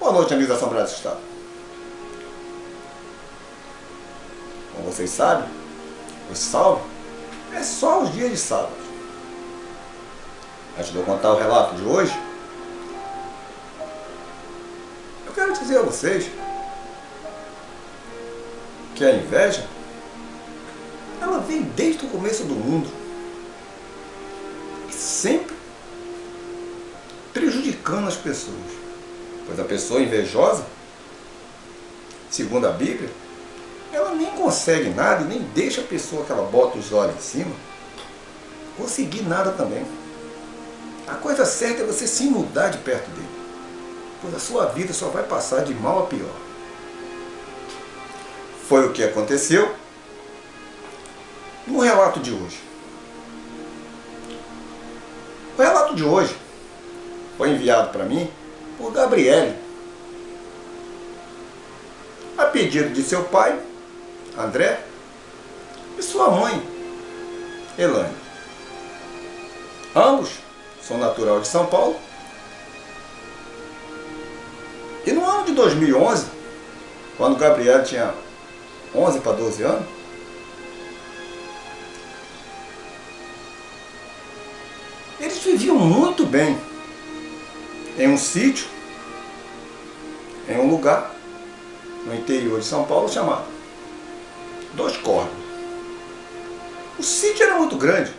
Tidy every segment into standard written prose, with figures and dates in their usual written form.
Boa noite, amigos da Assembleia do Estado. Como vocês sabem, o salve é só os dias de sábado. Antes de eu contar o relato de hoje, eu quero dizer a vocês que a inveja, ela vem desde o começo do mundo e sempre prejudicando as pessoas. Pois a pessoa invejosa, segundo a Bíblia, ela nem consegue nada e nem deixa a pessoa que ela bota os olhos em cima conseguir nada também. A coisa certa é você se mudar de perto dele, pois a sua vida só vai passar de mal a pior. Foi o que aconteceu no relato de hoje. O relato de hoje foi enviado para mim por Gabriele, a pedido de seu pai, André, e sua mãe, Elane. Ambos são natural de São Paulo. E no ano de 2011, quando Gabriele tinha 11 para 12 anos, eles viviam muito bem em um sítio, em um lugar no interior de São Paulo chamado Dois Corvos. O sítio era muito grande,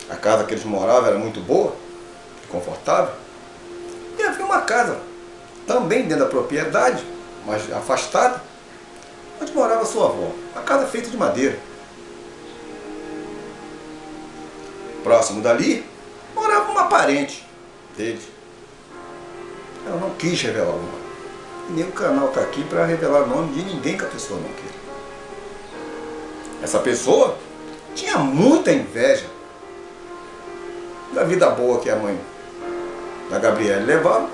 a casa que eles moravam era muito boa e confortável, e havia uma casa também dentro da propriedade, mas afastada, onde morava sua avó, uma casa feita de madeira. Próximo dali morava uma parente dele. Ela não quis revelar o nome. E nem o canal está aqui para revelar o nome de ninguém que a pessoa não queira. Essa pessoa tinha muita inveja da vida boa que a mãe da Gabriele levava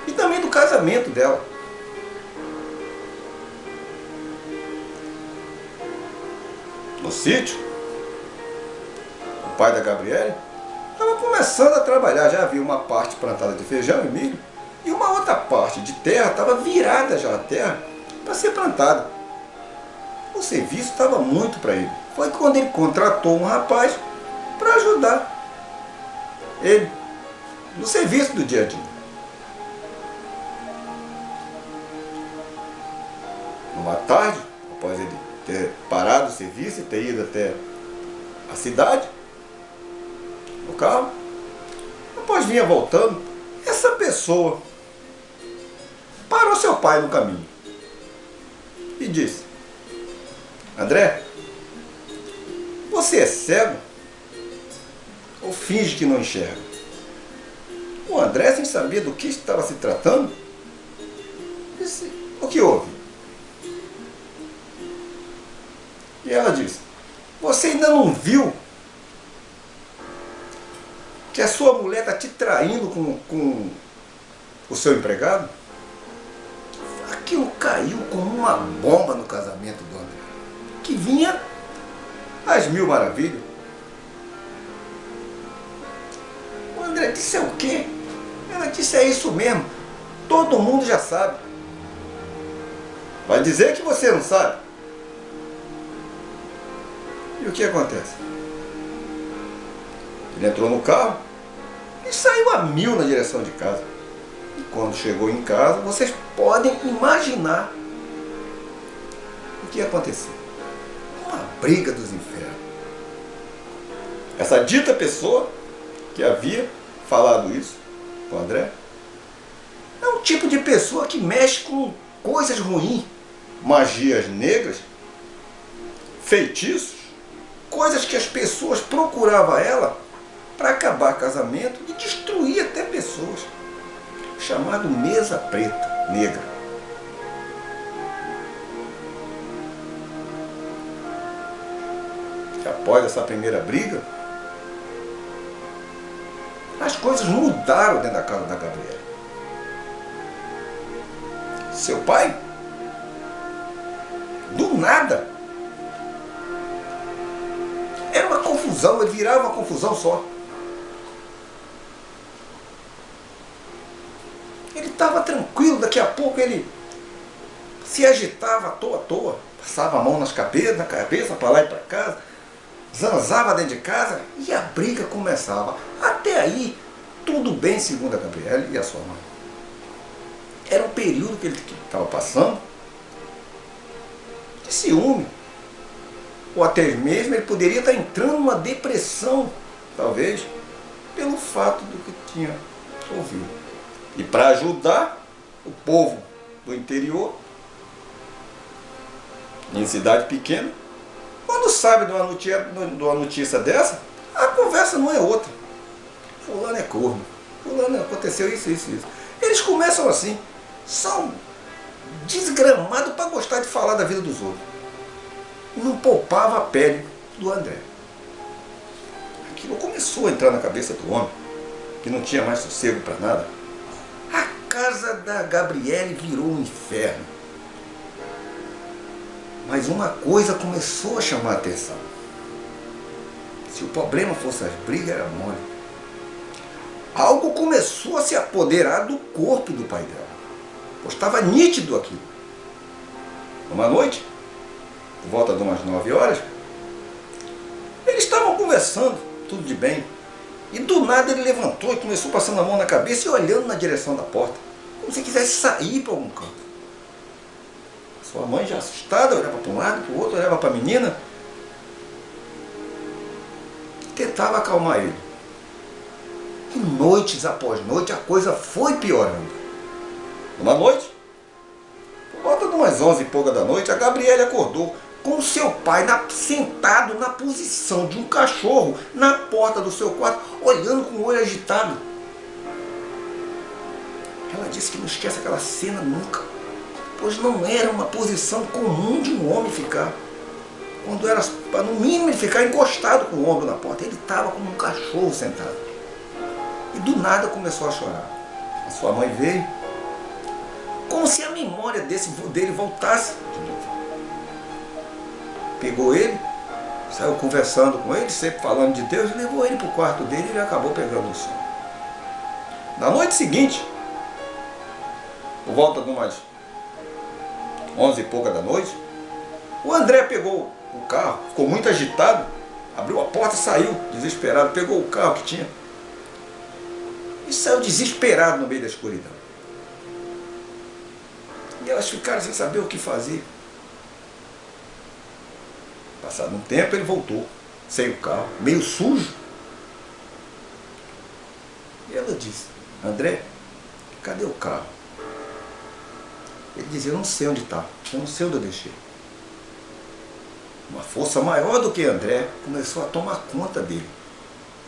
e também do casamento dela. No sítio, o pai da Gabriele estava começando a trabalhar, já havia uma parte plantada de feijão e milho, e uma outra parte de terra estava virada já a terra para ser plantada. O serviço estava muito para ele. Foi quando ele contratou um rapaz para ajudar ele no serviço do dia a dia. Numa tarde, após ele ter parado o serviço e ter ido até a cidade, no carro, após vinha voltando, essa pessoa parou seu pai no caminho e disse: André, você é cego ou finge que não enxerga? O André, sem saber do que estava se tratando, disse: o que houve? E ela disse: você ainda não viu que a sua mulher está te traindo com o seu empregado? Aquilo caiu como uma bomba no casamento do André, que vinha às mil maravilhas. O André disse: é o quê? Ela disse: é isso mesmo, todo mundo já sabe. Vai dizer que você não sabe? E o que acontece? Ele entrou no carro e saiu a mil na direção de casa. E quando chegou em casa, vocês podem imaginar o que aconteceu. Uma briga dos infernos. Essa dita pessoa que havia falado isso com o André é um tipo de pessoa que mexe com coisas ruins, magias negras, feitiços, coisas que as pessoas procuravam ela para acabar casamento e destruir até pessoas, chamado mesa preta, negra. E após essa primeira briga, as coisas mudaram dentro da casa da Gabriele. Seu pai, do nada, era uma confusão, ele virava uma confusão só. tranquilo, daqui a pouco ele se agitava à toa, passava a mão na cabeça, para lá e para casa, zanzava dentro de casa e a briga começava. Até aí, tudo bem, segundo a Gabriela e a sua mãe. Era um período que ele estava passando de ciúme. Ou até mesmo ele poderia estar entrando numa depressão, talvez, pelo fato do que tinha ouvido. E para ajudar o povo do interior, em cidade pequena, quando sabe de uma notícia dessa, a conversa não é outra. Fulano é corno, fulano aconteceu isso. Eles começam assim, são desgramados para gostar de falar da vida dos outros. Não poupava a pele do André. Aquilo começou a entrar na cabeça do homem, que não tinha mais sossego para nada. A casa da Gabriele virou um inferno. Mas uma coisa começou a chamar a atenção. Se o problema fosse as brigas, era mole. Algo começou a se apoderar do corpo do pai dela. Pois estava nítido aquilo. Uma noite, por volta de umas 9 horas, eles estavam conversando, tudo de bem. E do nada ele levantou e começou passando a mão na cabeça e olhando na direção da porta, como se quisesse sair para algum canto. Sua mãe, já assustada, olhava para um lado, para o outro, olhava para a menina, tentava acalmar ele. E noites após noite a coisa foi piorando. Uma noite, por volta de umas 11 e pouca da noite, a Gabriele acordou com seu pai sentado na posição de um cachorro na porta do seu quarto, olhando com o olho agitado. Ela disse que não esquece aquela cena nunca, pois não era uma posição comum de um homem ficar. Quando era, no mínimo, ele ficar encostado com o ombro na porta, ele estava como um cachorro sentado. E do nada começou a chorar. A sua mãe veio, como se a memória dele voltasse de novo. Pegou ele, saiu conversando com ele, sempre falando de Deus, e levou ele para o quarto dele e ele acabou pegando o sono. Na noite seguinte, por volta de umas 11 e pouca da noite, o André pegou o carro, ficou muito agitado, abriu a porta, saiu desesperado, pegou o carro que tinha e saiu desesperado no meio da escuridão. E elas ficaram sem saber o que fazer. Passado um tempo ele voltou, sem o carro, meio sujo. E ela disse: André, cadê o carro? Ele dizia: eu não sei onde está, eu não sei onde eu deixei. Uma força maior do que André começou a tomar conta dele.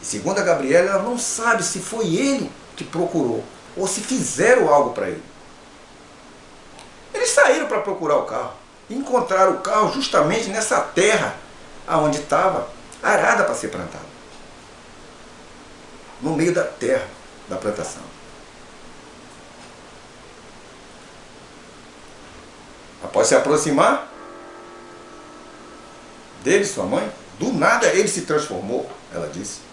E segundo a Gabriela, ela não sabe se foi ele que procurou ou se fizeram algo para ele. Eles saíram para procurar o carro e encontraram o carro justamente nessa terra aonde estava arada para ser plantada, no meio da terra da plantação. Após se aproximar dele, sua mãe, do nada ele se transformou, ela disse.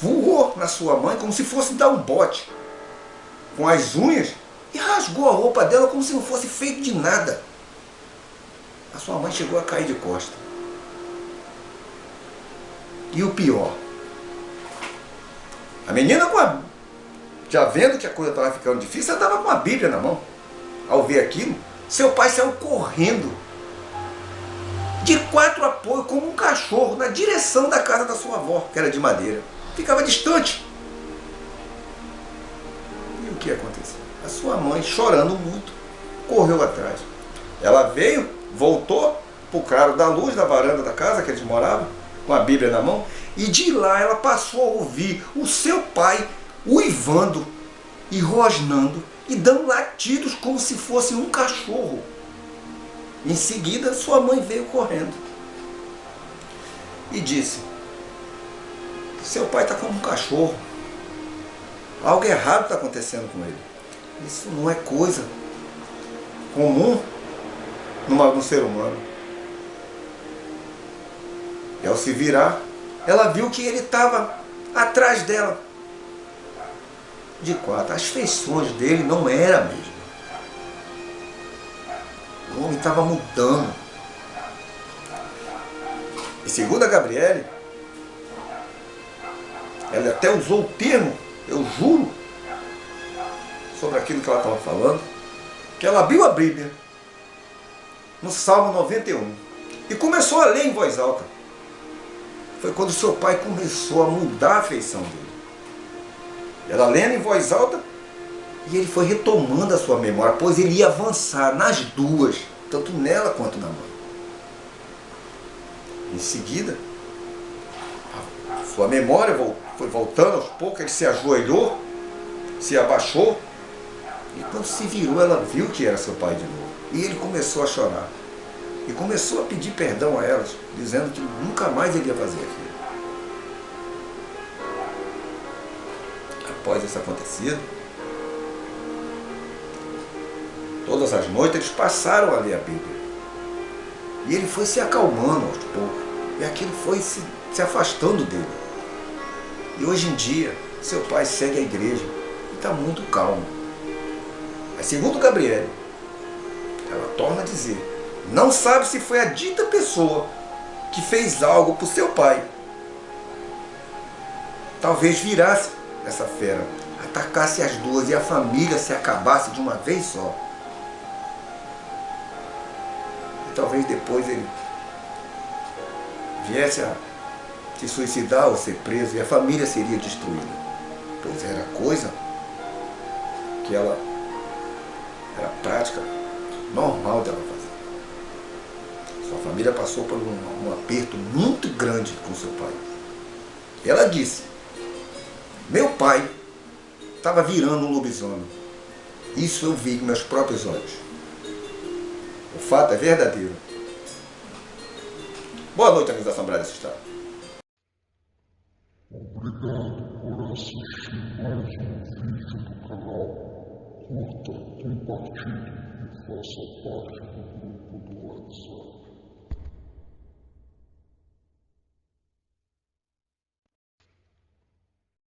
Voou na sua mãe como se fosse dar um bote com as unhas e rasgou a roupa dela como se não fosse feito de nada. A sua mãe chegou a cair de costas. E o pior, a menina, já vendo que a coisa estava ficando difícil, ela estava com a Bíblia na mão. Ao ver aquilo, seu pai saiu correndo de 4 apoios como um cachorro na direção da casa da sua avó, que era de madeira. Ficava distante. E o que aconteceu? A sua mãe, chorando muito, correu atrás. Ela veio, voltou para o claro da luz da varanda da casa que eles moravam, com a Bíblia na mão, e de lá ela passou a ouvir o seu pai uivando e rosnando e dando latidos como se fosse um cachorro. Em seguida, sua mãe veio correndo e disse: seu pai está como um cachorro. Algo errado está acontecendo com ele. Isso não é coisa comum no ser humano. E ao se virar, ela viu que ele estava atrás dela, de quatro. As feições dele não eram a mesma. O homem estava mudando. E segundo a Gabriele, ela até usou o termo, eu juro, sobre aquilo que ela estava falando, que ela abriu a Bíblia no Salmo 91 e começou a ler em voz alta. Foi quando seu pai começou a mudar a feição dele. Ela lendo em voz alta e ele foi retomando a sua memória, pois ele ia avançar nas duas, tanto nela quanto na mãe. Em seguida, a sua memória foi voltando aos poucos, ele se ajoelhou, se abaixou, e quando se virou, ela viu que era seu pai de novo. E ele começou a chorar. E começou a pedir perdão a elas, dizendo que nunca mais ele ia fazer aquilo. Após isso acontecido, todas as noites eles passaram a ler a Bíblia. E ele foi se acalmando aos poucos. E aquilo foi se afastando dele. E hoje em dia, seu pai segue a igreja e está muito calmo. Mas segundo Gabriele, ela torna a dizer, não sabe se foi a dita pessoa que fez algo por seu pai. Talvez virasse essa fera, atacasse as duas e a família se acabasse de uma vez só. E talvez depois ele viesse a se suicidar ou ser preso e a família seria destruída. Pois era coisa que ela era prática normal dela fazer. Sua família passou por um aperto muito grande com seu pai. Ela disse, meu pai estava virando um lobisomem. Isso eu vi com meus próprios olhos. O fato é verdadeiro. Boa noite, amigos da Assembleia desse Estado. Obrigado por assistir mais um vídeo do canal. Curta, compartilhe e faça parte do grupo do WhatsApp.